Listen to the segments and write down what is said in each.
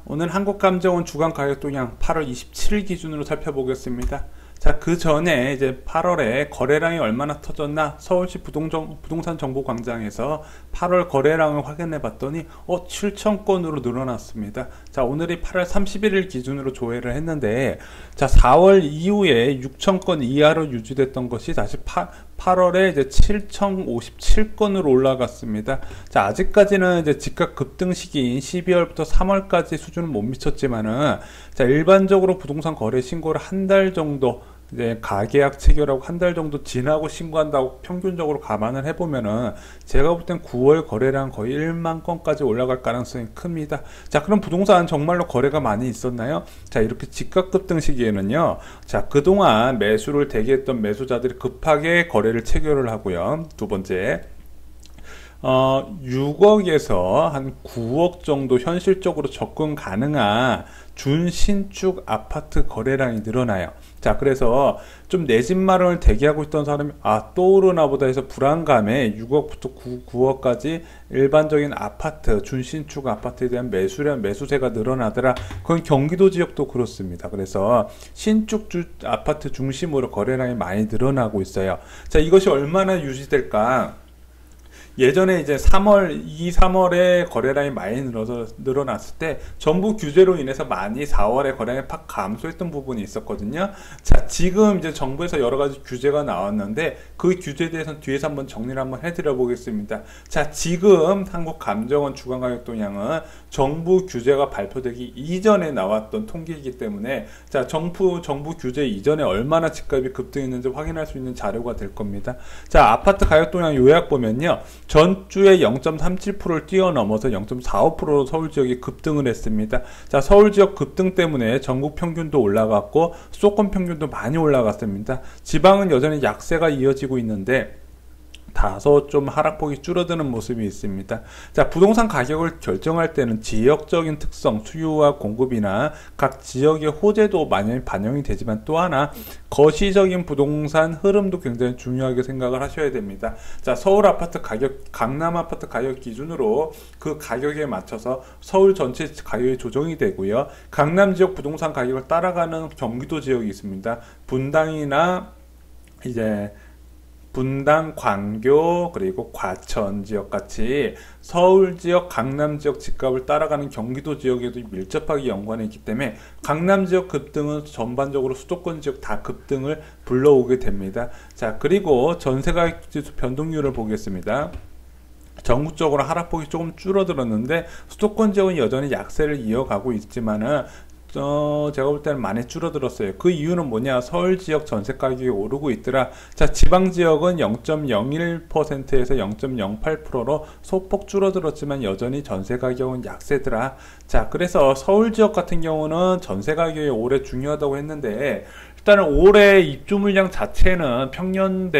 오늘 한국감정원 주간 가격 동향 8월 27일 기준으로 살펴보겠습니다. 자, 그 전에 이제 8월에 거래량이 얼마나 터졌나 서울시 부동산 정보광장에서 8월 거래량을 확인해 봤더니 7천 건으로 늘어났습니다. 자, 오늘이 8월 31일 기준으로 조회를 했는데, 자, 4월 이후에 6천 건 이하로 유지됐던 것이 다시 8월에 이제 7,057건으로 올라갔습니다. 자, 아직까지는 이제 집값 급등 시기인 12월부터 3월까지 수준은 못 미쳤지만은, 자, 일반적으로 부동산 거래 신고를 한 달 정도, 이제 가계약 체결하고 한 달 정도 지나고 신고한다고 평균적으로 감안을 해보면은, 제가 볼 땐 9월 거래량 거의 1만 건까지 올라갈 가능성이 큽니다. 자, 그럼 부동산 정말로 거래가 많이 있었나요? 자, 이렇게 집값 급등 시기에는요, 자, 그동안 매수를 대기했던 매수자들이 급하게 거래를 체결을 하고요. 두 번째, 6억에서 한 9억 정도 현실적으로 접근 가능한 준신축 아파트 거래량이 늘어나요. 자, 그래서 좀 내 집 마련을 대기하고 있던 사람이 또 오르나 보다 해서 불안감에 6억부터 9억까지 일반적인 아파트, 준신축 아파트에 대한 매수세가 늘어나더라. 그건 경기도 지역도 그렇습니다. 그래서 신축 아파트 중심으로 거래량이 많이 늘어나고 있어요. 자, 이것이 얼마나 유지될까? 예전에 이제 3월에 거래량이 많이 늘어났을 때 정부 규제로 인해서 많이 4월에 거래량이 팍 감소했던 부분이 있었거든요. 자, 지금 이제 정부에서 여러 가지 규제가 나왔는데 그 규제에 대해서는 뒤에서 한번 정리를 한번 해드려 보겠습니다. 자, 지금 한국감정원 주간가격동향은 정부 규제가 발표되기 이전에 나왔던 통계이기 때문에, 자, 정부 규제 이전에 얼마나 집값이 급등했는지 확인할 수 있는 자료가 될 겁니다. 자, 아파트 가격동향 요약 보면요, 전주에 0.37%를 뛰어넘어서 0.45%로 서울 지역이 급등을 했습니다. 자, 서울 지역 급등 때문에 전국 평균도 올라갔고 수도권 평균도 많이 올라갔습니다. 지방은 여전히 약세가 이어지고 있는데 다소 좀 하락폭이 줄어드는 모습이 있습니다. 자, 부동산 가격을 결정할 때는 지역적인 특성, 수요와 공급이나 각 지역의 호재도 많이 반영이 되지만, 또 하나 거시적인 부동산 흐름도 굉장히 중요하게 생각을 하셔야 됩니다. 자, 서울 아파트 가격, 강남 아파트 가격 기준으로 그 가격에 맞춰서 서울 전체 가격이 조정이 되고요. 강남 지역 부동산 가격을 따라가는 경기도 지역이 있습니다. 분당이나 이제 분당, 광교, 그리고 과천 지역 같이 서울 지역, 강남 지역 집값을 따라가는 경기도 지역에도 밀접하게 연관이 있기 때문에 강남 지역 급등은 전반적으로 수도권 지역 다 급등을 불러오게 됩니다. 자, 그리고 전세가격 지수 변동률을 보겠습니다. 전국적으로 하락폭이 조금 줄어들었는데 수도권 지역은 여전히 약세를 이어가고 있지만은 제가 볼 때는 많이 줄어들었어요. 그 이유는 뭐냐? 서울 지역 전세 가격이 오르고 있더라. 자, 지방 지역은 0.01%에서 0.08%로 소폭 줄어들었지만 여전히 전세 가격은 약세더라. 자, 그래서 서울 지역 같은 경우는 전세 가격이 올해 중요하다고 했는데, 일단은 올해 입주 물량 자체는 평년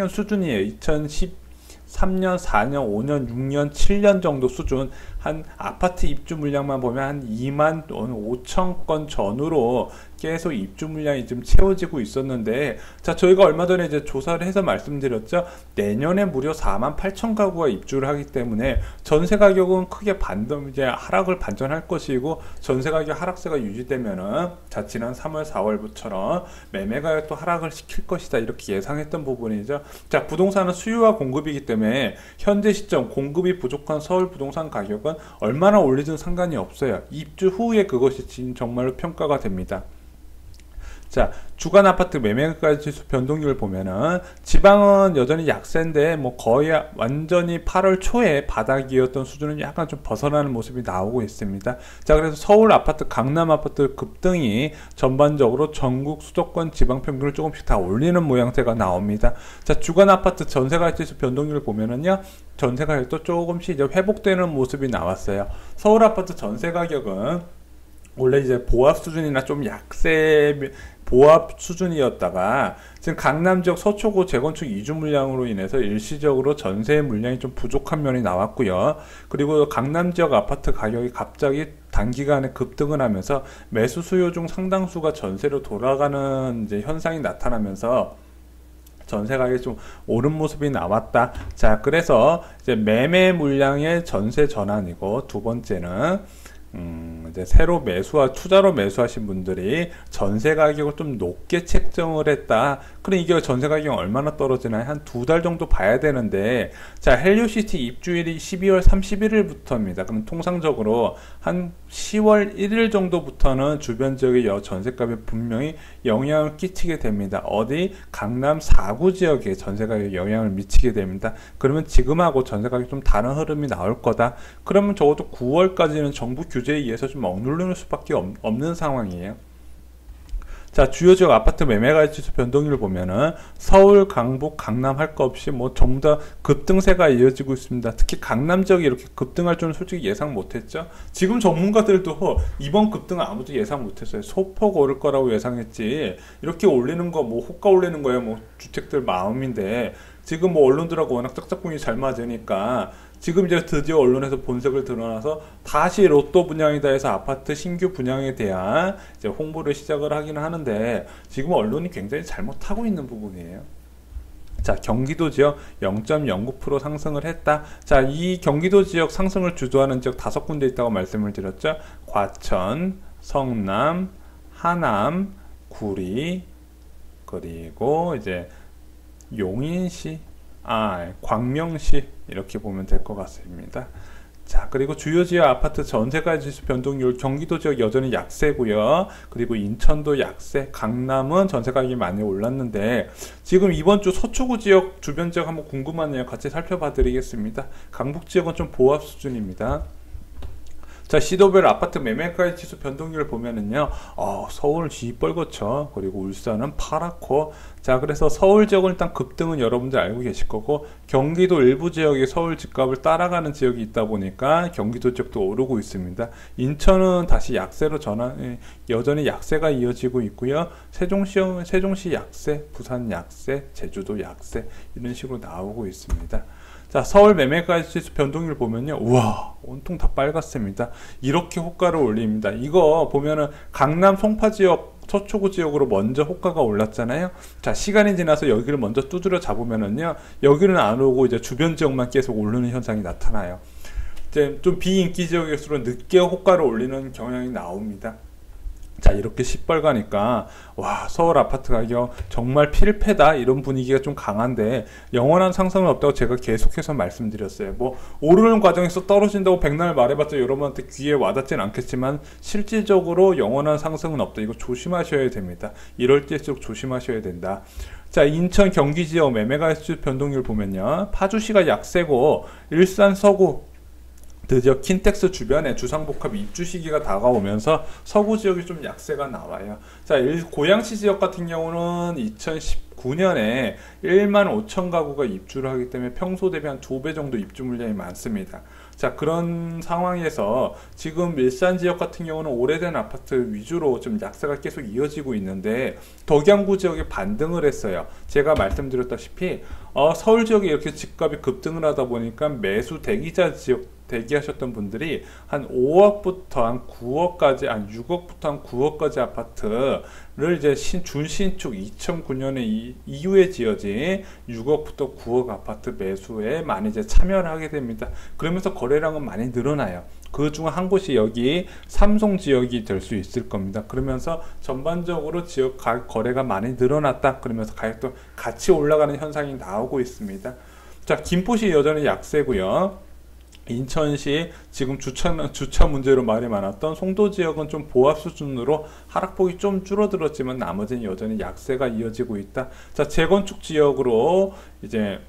수준이에요. 2013년, 4년, 5년, 6년, 7년 정도 수준. 한 아파트 입주 물량만 보면 한 2만 5천 건 전후로 계속 입주 물량이 좀 채워지고 있었는데, 자, 저희가 얼마 전에 이제 조사를 해서 말씀드렸죠. 내년에 무려 4만 8천 가구가 입주를 하기 때문에 전세 가격은 크게 이제 하락을 반전할 것이고, 전세 가격 하락세가 유지되면은 지난 3월, 4월부터처럼 매매 가격도 하락을 시킬 것이다, 이렇게 예상했던 부분이죠. 자, 부동산은 수요와 공급이기 때문에 현재 시점 공급이 부족한 서울 부동산 가격은 얼마나 올리든 상관이 없어요. 입주 후에 그것이 정말로 평가가 됩니다. 자, 주간 아파트 매매가 지수 변동률을 보면은 지방은 여전히 약세인데 뭐 거의 완전히 8월 초에 바닥이었던 수준은 약간 좀 벗어나는 모습이 나오고 있습니다. 자, 그래서 서울 아파트, 강남 아파트 급등이 전반적으로 전국 수도권 지방 평균을 조금씩 다 올리는 모양새가 나옵니다. 자, 주간 아파트 전세가격 지수 변동률을 보면은요, 전세 가격도 조금씩 이제 회복되는 모습이 나왔어요. 서울 아파트 전세 가격은 원래 이제 보합 수준이나 좀 약세 보합 수준이었다가 지금 강남 지역 서초구 재건축 이주 물량으로 인해서 일시적으로 전세 물량이 좀 부족한 면이 나왔고요. 그리고 강남 지역 아파트 가격이 갑자기 단기간에 급등을 하면서 매수 수요 중 상당수가 전세로 돌아가는 이제 현상이 나타나면서 전세 가격이 좀 오른 모습이 나왔다. 자, 그래서 이제 매매 물량의 전세 전환이고, 두 번째는 이제 새로 투자로 매수하신 분들이 전세 가격을 좀 높게 책정을 했다. 그럼 이게 전세 가격이 얼마나 떨어지나요? 한 2달 정도 봐야 되는데, 자, 헬리오시티 입주일이 12월 31일부터입니다. 그럼 통상적으로 한 10월 1일 정도부터는 주변 지역의 전세값에 분명히 영향을 끼치게 됩니다. 어디? 강남 4구 지역에 전세 가격에 영향을 미치게 됩니다. 그러면 지금하고 전세 가격이 좀 다른 흐름이 나올 거다. 그러면 적어도 9월까지는 정부 규제에 의해서 좀 억누르는 수밖에 없는 상황이에요. 자, 주요 지역 아파트 매매가액 지수 변동률을 보면은 서울, 강북, 강남 할 거 없이 뭐 전부 다 급등세가 이어지고 있습니다. 특히 강남 지역이 이렇게 급등할 줄은 솔직히 예상 못했죠. 지금 전문가들도 이번 급등은 아무도 예상 못했어요. 소폭 오를 거라고 예상했지. 이렇게 올리는 거 뭐 호가 올리는 거야 뭐 주택들 마음인데, 지금 뭐 언론들하고 워낙 짝짝꿍이 잘 맞으니까 지금 이제 드디어 언론에서 본색을 드러나서 다시 로또 분양이다 해서 아파트 신규 분양에 대한 이제 홍보를 시작을 하기는 하는데, 지금 언론이 굉장히 잘못하고 있는 부분이에요. 자, 경기도 지역 0.09% 상승을 했다. 자, 이 경기도 지역 상승을 주도하는 지역 5군데 있다고 말씀을 드렸죠. 과천, 성남, 하남, 구리, 그리고 이제 용인시, 광명시, 이렇게 보면 될 것 같습니다. 자, 그리고 주요 지역 아파트 전세가 지수 변동률, 경기도 지역 여전히 약세고요. 그리고 인천도 약세, 강남은 전세 가격이 많이 올랐는데, 지금 이번 주 서초구 지역 주변 지역 한번 궁금하네요. 같이 살펴봐 드리겠습니다. 강북 지역은 좀 보합 수준입니다. 자, 시도별 아파트 매매가액 지수 변동률을 보면은요, 서울 시뻘겋죠. 그리고 울산은 파랗고, 자, 그래서 서울 지역은 일단 급등은 여러분들 알고 계실 거고, 경기도 일부 지역이 서울 집값을 따라가는 지역이 있다 보니까 경기도 지역도 오르고 있습니다. 인천은 다시 약세로 여전히 약세가 이어지고 있고요. 세종시 약세, 부산 약세, 제주도 약세, 이런 식으로 나오고 있습니다. 자, 서울 매매가 지수 변동률 보면요, 우와, 온통 다 빨갛습니다. 이렇게 호가를 올립니다. 이거 보면은 강남 송파 지역, 서초구 지역으로 먼저 호가가 올랐잖아요. 자, 시간이 지나서 여기를 먼저 두드려 잡으면은요, 여기는 안 오고 이제 주변 지역만 계속 오르는 현상이 나타나요. 이제 좀 비인기 지역일수록 늦게 호가를 올리는 경향이 나옵니다. 자, 이렇게 시뻘가니까 와, 서울 아파트 가격 정말 필패다, 이런 분위기가 좀 강한데, 영원한 상승은 없다고 제가 계속해서 말씀드렸어요. 뭐 오르는 과정에서 떨어진다고 백날 말해봤자 여러분한테 귀에 와닿진 않겠지만, 실질적으로 영원한 상승은 없다. 이거 조심하셔야 됩니다. 이럴 때일수록 조심하셔야 된다. 자, 인천 경기 지역 매매가액 변동률 보면요, 파주시가 약세고, 일산 서구 드디어 킨텍스 주변에 주상복합 입주 시기가 다가오면서 서구 지역이 좀 약세가 나와요. 자, 고양시 지역 같은 경우는 2019년에 1만 5천 가구가 입주를 하기 때문에 평소 대비 한 2배 정도 입주 물량이 많습니다. 자, 그런 상황에서 지금 일산 지역 같은 경우는 오래된 아파트 위주로 좀 약세가 계속 이어지고 있는데, 덕양구 지역이 반등을 했어요. 제가 말씀드렸다시피 서울 지역이 이렇게 집값이 급등을 하다 보니까 매수 대기자 지역 대기하셨던 분들이 한 5억부터 한 9억까지, 한 6억부터 한 9억까지 아파트를 이제 준신축 2009년에 이후에 지어진 6억부터 9억 아파트 매수에 많이 이제 참여를 하게 됩니다. 그러면서 거래량은 많이 늘어나요. 그 중 한 곳이 여기 삼성 지역이 될 수 있을 겁니다. 그러면서 전반적으로 지역 거래가 많이 늘어났다. 그러면서 가격도 같이 올라가는 현상이 나오고 있습니다. 자, 김포시 여전히 약세고요. 인천시 지금 주차 문제로 말이 많았던 송도 지역은 좀 보합 수준으로 하락폭이 좀 줄어들었지만 나머지는 여전히 약세가 이어지고 있다. 자, 재건축 지역으로 이제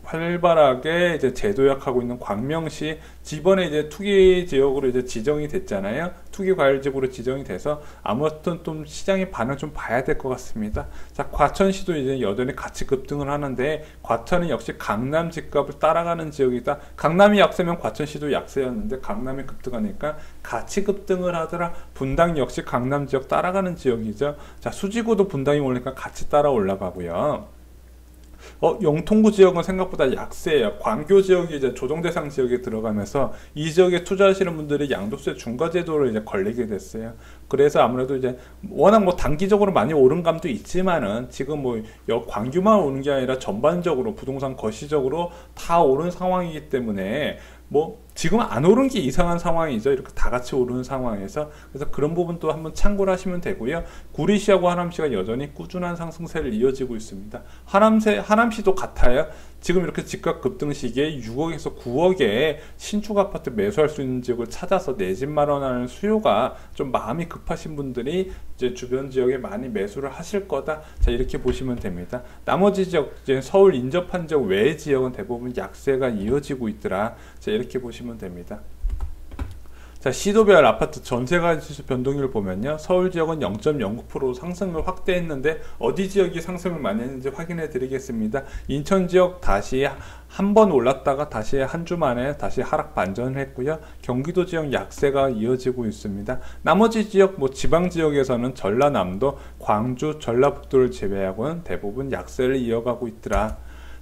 활발하게 이제 재도약하고 있는 광명시, 지번에 이제 투기 지역으로 이제 지정이 됐잖아요. 투기 과열 지역으로 지정이 돼서 아무튼 좀 시장의 반응 좀 봐야 될 것 같습니다. 자, 과천시도 이제 여전히 같이 급등을 하는데, 과천은 역시 강남 집값을 따라가는 지역이다. 강남이 약세면 과천시도 약세였는데 강남이 급등하니까 같이 급등을 하더라. 분당 역시 강남 지역 따라가는 지역이죠. 자, 수지구도 분당이 오르니까 같이 따라 올라가고요. 영통구 지역은 생각보다 약세예요. 광교 지역이 이제 조정대상 지역에 들어가면서 이 지역에 투자하시는 분들이 양도세 중과제도를 이제 걸리게 됐어요. 그래서 아무래도 이제 워낙 뭐 단기적으로 많이 오른 감도 있지만은, 지금 뭐 광교만 오는 게 아니라 전반적으로 부동산 거시적으로 다 오른 상황이기 때문에 뭐 지금 안 오른 게 이상한 상황이죠. 이렇게 다 같이 오르는 상황에서. 그래서 그런 부분도 한번 참고를 하시면 되고요. 구리시하고 하남시가 여전히 꾸준한 상승세를 이어지고 있습니다. 하남시도 같아요. 지금 이렇게 집값 급등 시기에 6억에서 9억에 신축 아파트 매수할 수 있는 지역을 찾아서 내 집 마련하는 수요가 좀 마음이 급하신 분들이 이제 주변 지역에 많이 매수를 하실 거다. 자, 이렇게 보시면 됩니다. 나머지 지역, 이제 서울 인접한 지역 외의 지역은 대부분 약세가 이어지고 있더라. 자, 이렇게 보시면 됩니다. 자, 시도별 아파트 전세가 지수 변동률 보면요. 서울 지역은 0.09% 상승을 확대했는데 어디 지역이 상승을 많이 했는지 확인해 드리겠습니다. 인천 지역 다시 한 번 올랐다가 다시 한 주 만에 다시 하락 반전을 했고요. 경기도 지역 약세가 이어지고 있습니다. 나머지 지역, 지방 지역에서는 전라남도, 광주, 전라북도를 제외하고는 대부분 약세를 이어가고 있더라.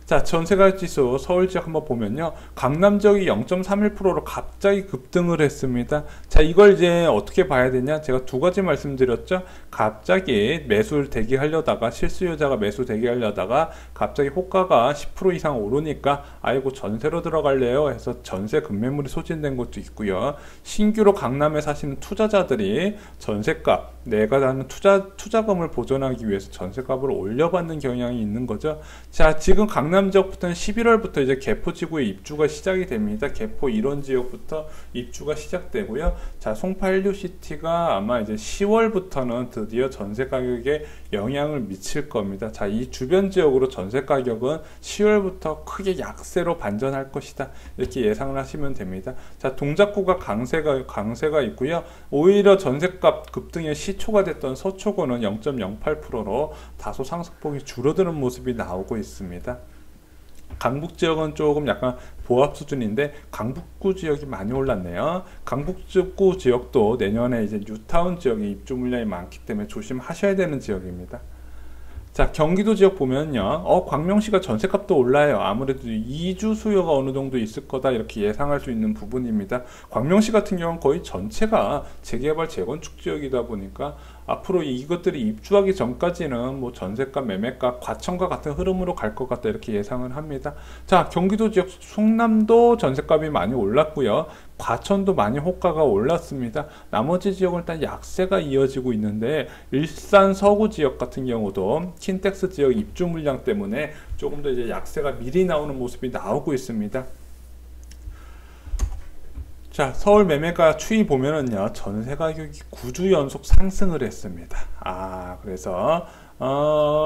자, 전세가 지수 서울 지역 한번 보면요. 강남 지역이 0.31%로 갑자기 급등을 했습니다. 자, 이걸 이제 어떻게 봐야 되냐? 제가 두 가지 말씀드렸죠. 갑자기 매수를 대기하려다가 실수요자가 매수 대기하려다가 갑자기 호가가 10% 이상 오르니까 아이고 전세로 들어갈래요 해서 전세 급매물이 소진된 것도 있고요. 신규로 강남에 사시는 투자자들이 전세값 내가 하는 투자금을 보존하기 위해서 전세값을 올려받는 경향이 있는 거죠. 자, 지금 강남 지역부터는 11월부터 이제 개포지구의 입주가 시작이 됩니다. 개포 1원 지역부터 입주가 시작되고요. 자, 송파 헬류시티가 아마 이제 10월부터는 드디어 전세 가격에 영향을 미칠 겁니다. 자, 이 주변 지역으로 전세 가격은 10월부터 크게 약세로 반전할 것이다. 이렇게 예상을 하시면 됩니다. 자, 동작구가 강세가 있고요. 오히려 전세값 급등의 시초가 됐던 서초구는 0.08%로 다소 상승폭이 줄어드는 모습이 나오고 있습니다. 강북지역은 조금 약간 보합 수준인데 강북구 지역이 많이 올랐네요. 강북구 지역도 내년에 이제 뉴타운 지역에 입주 물량이 많기 때문에 조심하셔야 되는 지역입니다. 자, 경기도 지역 보면요. 광명시가 전세값도 올라요. 아무래도 이주 수요가 어느 정도 있을 거다 이렇게 예상할 수 있는 부분입니다. 광명시 같은 경우는 거의 전체가 재개발 재건축 지역이다 보니까 앞으로 이것들이 입주하기 전까지는 전세값, 매매값, 과천과 같은 흐름으로 갈 것 같다 이렇게 예상을 합니다. 자, 경기도 지역 충남도 전세값이 많이 올랐고요. 과천도 많이 호가가 올랐습니다. 나머지 지역은 일단 약세가 이어지고 있는데 일산 서구 지역 같은 경우도 킨텍스 지역 입주 물량 때문에 조금 더 이제 약세가 미리 나오는 모습이 나오고 있습니다. 자, 서울 매매가 추이 보면은요, 전세 가격이 9주 연속 상승을 했습니다. 그래서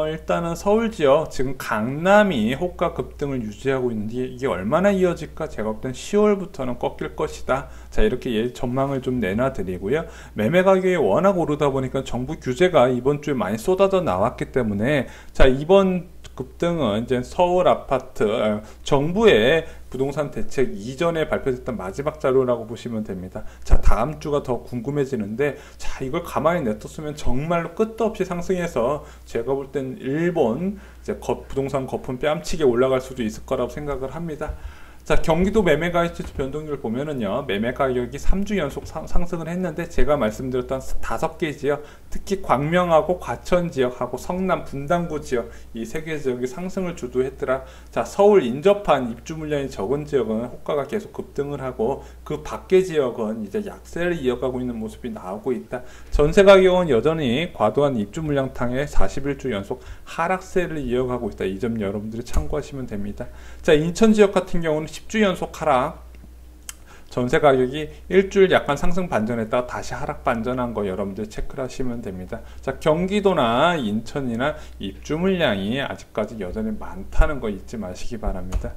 일단은 서울 지역 지금 강남이 호가 급등을 유지하고 있는데 이게 얼마나 이어질까? 제가 볼 땐 10월부터는 꺾일 것이다. 자, 이렇게 전망을 좀 내놔 드리고요. 매매 가격이 워낙 오르다 보니까 정부 규제가 이번 주에 많이 쏟아져 나왔기 때문에 자, 이번 급등은 이제 서울 아파트 정부의 부동산 대책 이전에 발표됐던 마지막 자료라고 보시면 됩니다. 자, 다음 주가 더 궁금해지는데 자, 이걸 가만히 냅뒀으면 정말로 끝도 없이 상승해서 제가 볼 땐 일본 이제 부동산 거품 뺨치게 올라갈 수도 있을 거라고 생각을 합니다. 자, 경기도 매매가격 지수 변동률 보면은요, 매매 가격이 3주 연속 상승을 했는데 제가 말씀드렸던 5개 지역, 특히 광명하고 과천 지역하고 성남 분당구 지역 이 3개 지역이 상승을 주도했더라. 자, 서울 인접한 입주 물량이 적은 지역은 호가가 계속 급등을 하고 그 밖의 지역은 이제 약세를 이어가고 있는 모습이 나오고 있다. 전세 가격은 여전히 과도한 입주 물량탕에 41주 연속 하락세를 이어가고 있다. 이 점 여러분들이 참고하시면 됩니다. 자, 인천 지역 같은 경우는 10주 연속 하락, 전세 가격이 일주일 약간 상승 반전했다가 다시 하락 반전한 거 여러분들 체크를 하시면 됩니다. 자, 경기도나 인천이나 입주 물량이 아직까지 여전히 많다는 거 잊지 마시기 바랍니다.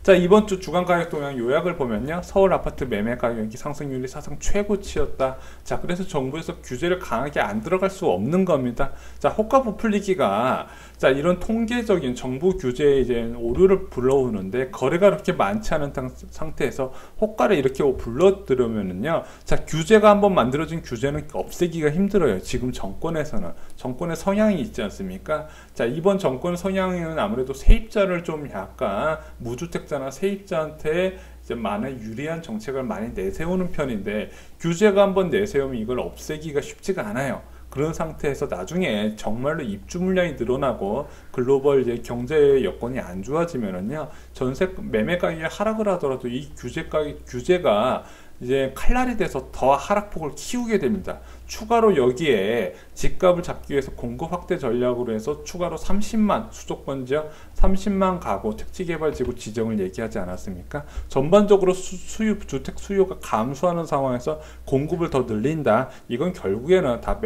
자, 이번 주 주간 가격 동향 요약을 보면요, 서울 아파트 매매 가격이 상승률이 사상 최고치였다. 자, 그래서 정부에서 규제를 강하게 안 들어갈 수 없는 겁니다. 자, 호가 부풀리기가 자, 이런 통계적인 정부 규제에 이제 오류를 불러오는데 거래가 그렇게 많지 않은 상태에서 호가를 이렇게 불러들으면은요, 자, 규제가 한번 만들어진 규제는 없애기가 힘들어요. 지금 정권에서는 정권의 성향이 있지 않습니까? 자, 이번 정권 성향은 아무래도 세입자를 좀 약간 무주택자나 세입자한테 이제 많은 유리한 정책을 많이 내세우는 편인데 규제가 한번 내세우면 이걸 없애기가 쉽지가 않아요. 그런 상태에서 나중에 정말로 입주 물량이 늘어나고 글로벌 이제 경제 여건이 안 좋아지면은요, 전세 매매 가격이 하락을 하더라도 이 규제가 이제 칼날이 돼서 더 하락폭을 키우게 됩니다. 추가로 여기에 집값을 잡기 위해서 공급 확대 전략으로 해서 추가로 30만 수도권 지역 30만 가구 택지개발지구 지정을 얘기하지 않았습니까? 전반적으로 주택 수요가 감소하는 상황에서 공급을 더 늘린다. 이건 결국에는 다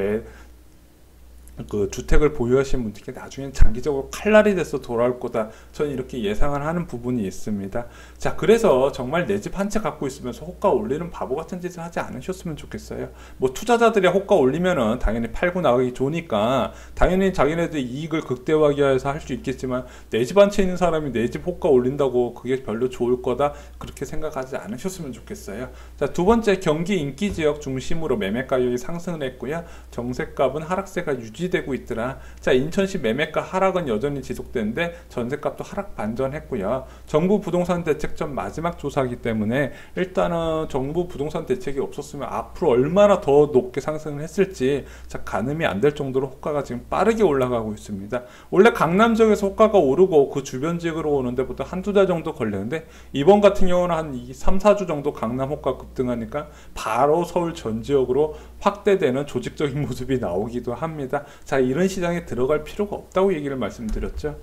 그 주택을 보유하신 분들께 나중엔 장기적으로 칼날이 돼서 돌아올 거다. 저는 이렇게 예상을 하는 부분이 있습니다. 자, 그래서 정말 내 집 한 채 갖고 있으면서 호가 올리는 바보 같은 짓을 하지 않으셨으면 좋겠어요. 뭐 투자자들이 호가 올리면은 당연히 팔고 나가기 좋으니까 당연히 자기네들 이익을 극대화하기 위해서 할 수 있겠지만, 내 집 한 채 있는 사람이 내 집 호가 올린다고 그게 별로 좋을 거다, 그렇게 생각하지 않으셨으면 좋겠어요. 자, 두 번째, 경기 인기 지역 중심으로 매매 가격이 상승을 했고요. 정세값은 하락세가 되고 있더라. 자, 인천시 매매가 하락은 여전히 지속되는데 전세값도 하락 반전했고요. 정부 부동산 대책전 마지막 조사이기 때문에 일단은 정부 부동산 대책이 없었으면 앞으로 얼마나 더 높게 상승을 했을지 가늠이 안 될 정도로 호가가 지금 빠르게 올라가고 있습니다. 원래 강남 지역에서 호가가 오르고 그 주변 지역으로 오는데 보통 한두 달 정도 걸리는데, 이번 같은 경우는 한 3, 4주 정도 강남 호가 급등하니까 바로 서울 전 지역으로 확대되는 조직적인 모습이 나오기도 합니다. 자, 이런 시장에 들어갈 필요가 없다고 얘기를 말씀드렸죠.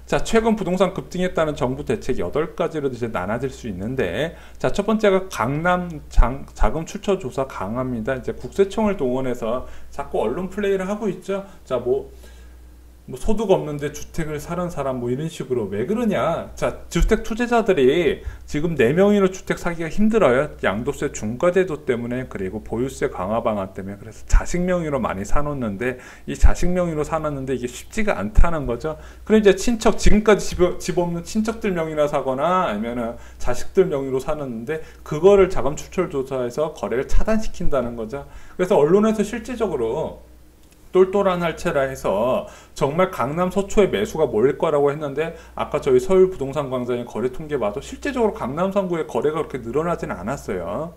자, 최근 부동산 급등했다는 정부 대책 8가지로 이제 나눠질 수 있는데, 자, 첫 번째가 강남 자금 출처 조사 강화입니다. 이제 국세청을 동원해서 자꾸 언론 플레이를 하고 있죠. 자, 뭐 소득 없는데 주택을 사는 사람 뭐 이런 식으로. 왜 그러냐? 자, 주택 투자자들이 지금 4명이로 주택 사기가 힘들어요. 양도세 중과제도 때문에, 그리고 보유세 강화 방안 때문에. 그래서 자식 명의로 많이 사놓는데, 이 자식 명의로 사놨는데 이게 쉽지가 않다는 거죠. 그럼 이제 지금까지 집 없는 친척들 명의나 사거나 아니면은 자식들 명의로 사놨는데 그거를 자금 출처 조사해서 거래를 차단시킨다는 거죠. 그래서 언론에서 실질적으로 똘똘한 할체라 해서 정말 강남 서초에 매수가 몰릴 거라고 했는데, 아까 저희 서울 부동산 광장의 거래 통계 봐도 실제적으로 강남 3구의 거래가 그렇게 늘어나지는 않았어요.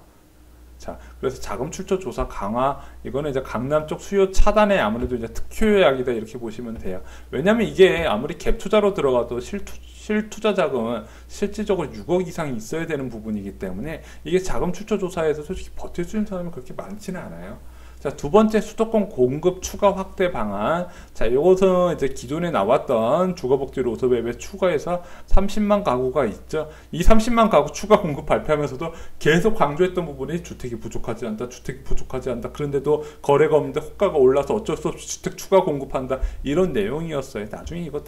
자, 그래서 자금 출처 조사 강화, 이거는 이제 강남 쪽 수요 차단에 아무래도 이제 특효약이다, 이렇게 보시면 돼요. 왜냐면 이게 아무리 갭 투자로 들어가도 실투자 자금은 실질적으로 6억 이상이 있어야 되는 부분이기 때문에 이게 자금 출처 조사에서 솔직히 버틸 수 있는 사람이 그렇게 많지는 않아요. 자, 두 번째, 수도권 공급 추가 확대 방안. 자, 이것은 이제 기존에 나왔던 주거복지 로드맵에 추가해서 30만 가구가 있죠. 이 30만 가구 추가 공급 발표하면서도 계속 강조했던 부분이 주택이 부족하지 않다. 그런데도 거래가 없는데 호가가 올라서 어쩔 수 없이 주택 추가 공급한다. 이런 내용이었어요. 나중에 이거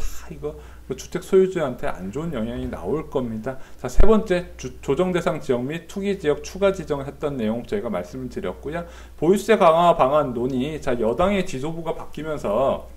주택 소유주한테 안 좋은 영향이 나올 겁니다. 자, 세 번째, 조정 대상 지역 및 투기 지역 추가 지정을 했던 내용 저희가 말씀을 드렸고요. 보유세 강화 방안 논의. 자, 여당의 지도부가 바뀌면서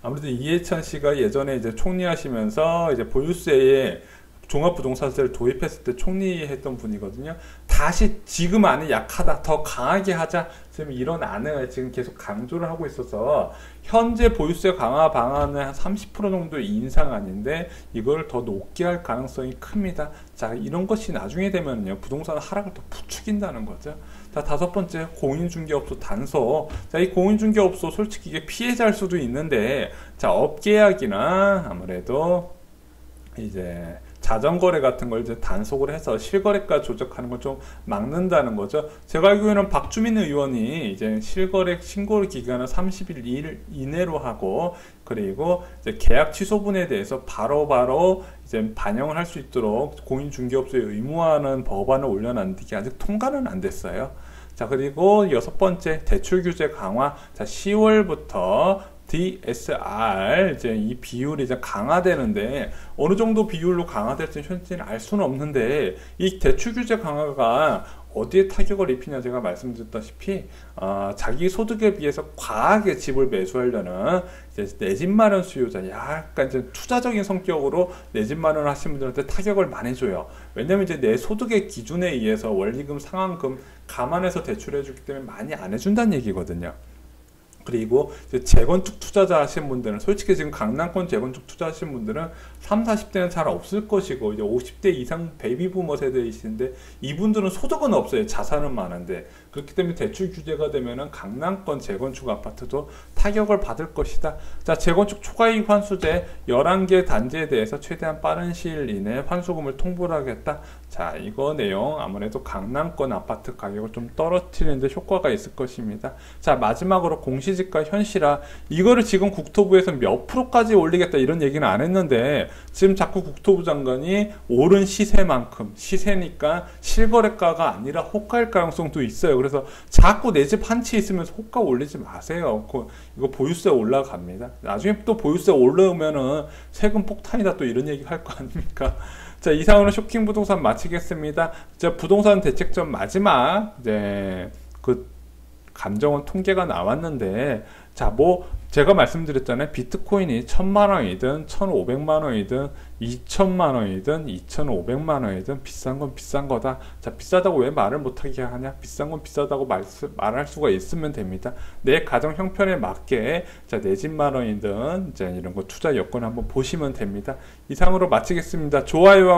아무래도 이해찬 씨가 예전에 이제 총리하시면서 이제 보유세에 종합부동산세를 도입했을 때 총리했던 분이거든요. 다시 지금 안에 약하다, 더 강하게 하자, 지금 이런 안을 지금 계속 강조를 하고 있어서 현재 보유세 강화 방안은 한 30% 정도 인상안인데 이걸 더 높게 할 가능성이 큽니다. 자, 이런 것이 나중에 되면요, 부동산 하락을 더 부추긴다는 거죠. 자, 다섯 번째, 공인중개업소 단속. 자, 이 공인중개업소 솔직히 이게 피해자일 수도 있는데, 자, 업계약이나 아무래도 이제 자전거래 같은 걸 이제 단속을 해서 실거래가 조작하는 걸 좀 막는다는 거죠. 제가 알기로는 박주민 의원이 이제 실거래 신고 기간을 30일 이내로 하고, 그리고 이제 계약 취소분에 대해서 바로바로 이제 반영을 할 수 있도록 공인중개업소에 의무화하는 법안을 올려놨는데 이게 아직 통과는 안 됐어요. 자, 그리고 여섯 번째, 대출 규제 강화. 자, 10월부터 DSR 이제 이 비율이 이제 강화되는데, 어느 정도 비율로 강화될지 현재는 알 수는 없는데, 이 대출 규제 강화가 어디에 타격을 입히냐, 제가 말씀드렸다시피 자기 소득에 비해서 과하게 집을 매수하려는 이제 내 집 마련 수요자, 약간 이제 투자적인 성격으로 내 집 마련을 하시는 분들한테 타격을 많이 줘요. 왜냐면 이제 내 소득의 기준에 의해서 원리금 상환금 감안해서 대출해 주기 때문에 많이 안 해준다는 얘기거든요. 그리고 이제 재건축 투자자 하신 분들은 솔직히 지금 강남권 재건축 투자 하신 분들은 3, 40대는 잘 없을 것이고 이제 50대 이상 베이비 부머 세대이신데 이분들은 소득은 없어요. 자산은 많은데. 그렇기 때문에 대출 규제가 되면은 강남권 재건축 아파트도 타격을 받을 것이다. 자, 재건축 초과이익 환수제 11개 단지에 대해서 최대한 빠른 시일 이내에 환수금을 통보를 하겠다. 자, 이거 내용 아무래도 강남권 아파트 가격을 좀 떨어뜨리는 데 효과가 있을 것입니다. 자, 마지막으로 공시지가 현실화. 이거를 지금 국토부에서 몇 프로까지 올리겠다 이런 얘기는 안 했는데 지금 자꾸 국토부 장관이 오른 시세만큼, 시세니까 실거래가가 아니라 호가일 가능성도 있어요. 그래서 자꾸 내 집 한 채 있으면서 호가 올리지 마세요. 이거 보유세 올라갑니다. 나중에 또 보유세 올라오면은 세금 폭탄이다 또 이런 얘기 할 거 아닙니까? 자, 이상으로 쇼킹 부동산 마치겠습니다. 자, 부동산 대책점 마지막 그 감정원 통계가 나왔는데, 자, 뭐 제가 말씀드렸잖아요. 비트코인이 1000만원이든 1500만원이든 2000만원이든 2500만원이든 비싼 건 비싼 거다. 자, 비싸다고 왜 말을 못하게 하냐? 비싼 건 비싸다고 말할 수가 있으면 됩니다. 내 가정 형편에 맞게 자, 내 집 마련이든 이제 이런 거 투자 여건 한번 보시면 됩니다. 이상으로 마치겠습니다. 좋아요와